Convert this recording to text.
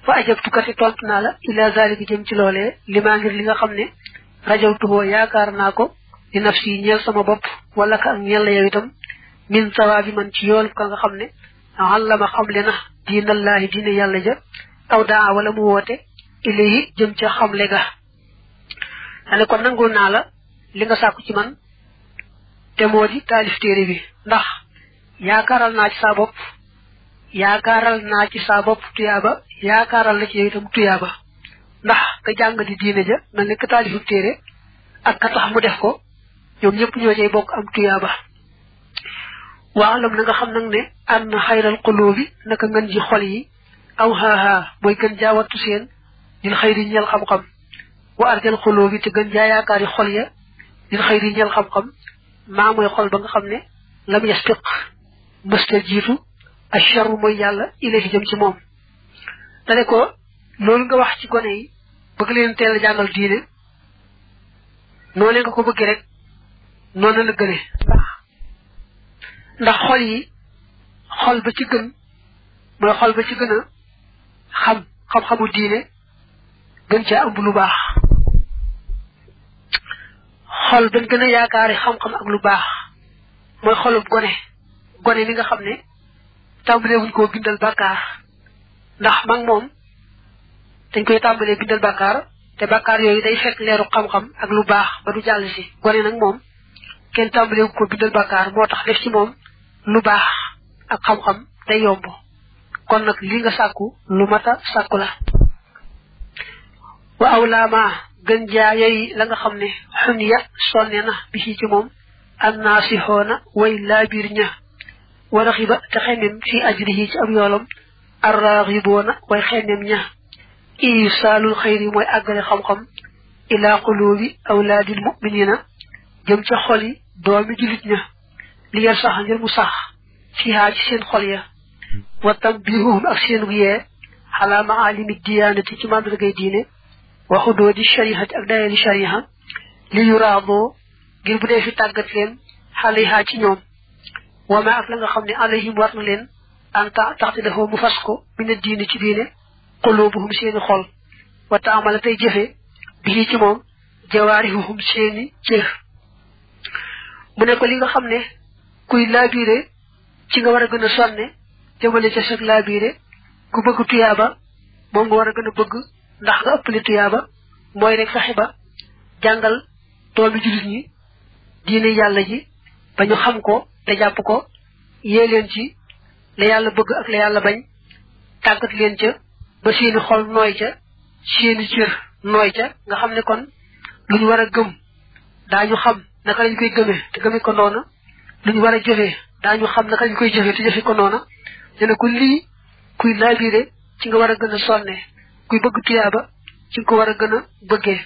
fa ajabtuka te tontu naa la ila zalika jëm ci loolee limaa ngir li nga xam ne rajawtuhoo yaakaar naa ko di nafsi ñeel sama bopp wala ka ak ñeel la yow itam min sawaabi man ci yool ka nga xam ne allama xamle na diinallaahi diine yàlla ja aw daa wala mu woote ilayhi jëm ca xamle ga dane kon nangul naa la li nga sàkku ci man te moo di taalif téere bi ndax yaakaaral naa ci saa bopp tuyaaba yaakaaral la ci yow itam tuyaaba ndax ka jàng di diine ja na nekk taalifu téere ak ka tax mu def ko ñoom ñëpp ñoo cay bokk am tuyaaba waalam na nga xam nag ne an xayral qulubi naka ngën ji xol yi aw haaha mooy gën jaa wattu seen lil xayri ñeel xam-xam wa arjal qulubi te gën jaa yaakaari xol ya lil xayri ñeel xam-xam maa mooy xol ba nga xam ne lam yastiq mësta jiitu asharu mooy yàlla ilayhi jëm ci moom dane ko loolu nga wax ci gone yi bëgg leen teel a jàngal diine noonu nga ko bëgg rek noonu la gëne ndax xol yi xol ba ci gën mooy xol ba ci gën a xam-xamu diine gën caa ëmb lu baax xol bañ gën a yaakaari xam-xam ak lu baax mooy xolub gone mi nga xam ne tàmbalee wuñ koo bindal bàkkaar ndax mag moom dañ koy tàmbalee bindal bàkkaar te bàkkaar yooyu day fekk leeru xam-xam ak lu baax ba du jàll si gone nag moom kenn tàmbalee wuñ ko bindal bàkkaar moo tax def ci moom lu baax ak xam-xam day yomb kon nag li nga sàkku lu mata sàkku la wa awlaama gën jaa yooyu la nga xam ne xun ya sonne na bi ci moom annaasixoona way laabiir ña wa raxiba te xemem fi ajrihi ci ab yoolam arraxiboona way xemem ña isaalul xayri mooy àggale xam-xam ila qulubi awlaadil muminina jëm ca xol yi doomi julit ña li yar sax ngir mu sax fiihaa ci seen xol ya wa tambihuhum ak seen yee xalaa maalimi diyaanati ci màndargay diine wa xudoodi shariati ak dayali shariha li yuraadoo ngir bu dee fi tàggat leen xalihaa ci ñoom wama ak la nga xam ne alayhim war na leen anta taxte dafa mu fas ko mina diine ci diine qulubuhum seeni xol wa taamala tey jëfe bii ci moom jawaarihuhum seeni cër mu ne ko li nga xam ne kuy laabiire ci nga war a gën a sonne jëmale ca sag laabiire ku bëgg tuyaaba moom nga war a gën a bëgg ndax nga ëppale tuyaaba mooy rek fexe ba jàngal doomi jullit ñi diine yàlla ji ba ñu xam ko te jàpp ko yee leen ci la yàlla bëgg ak la yàlla bañ tàggat leen ca ba seeni xol nooy ca seeni cër nooy ca nga xam ne kon lu ñu war a gëm daañu xam naka lañ koy gëmee te gëmee ko noona lu ñu war a jëfee daañu xam naka lañ koy jëfee te jëfee ko noona ne ko lii kuy laabiire ci nga war a gën a sonne kuy bëgg tuyaaba ci nga ko war a gën a bëggee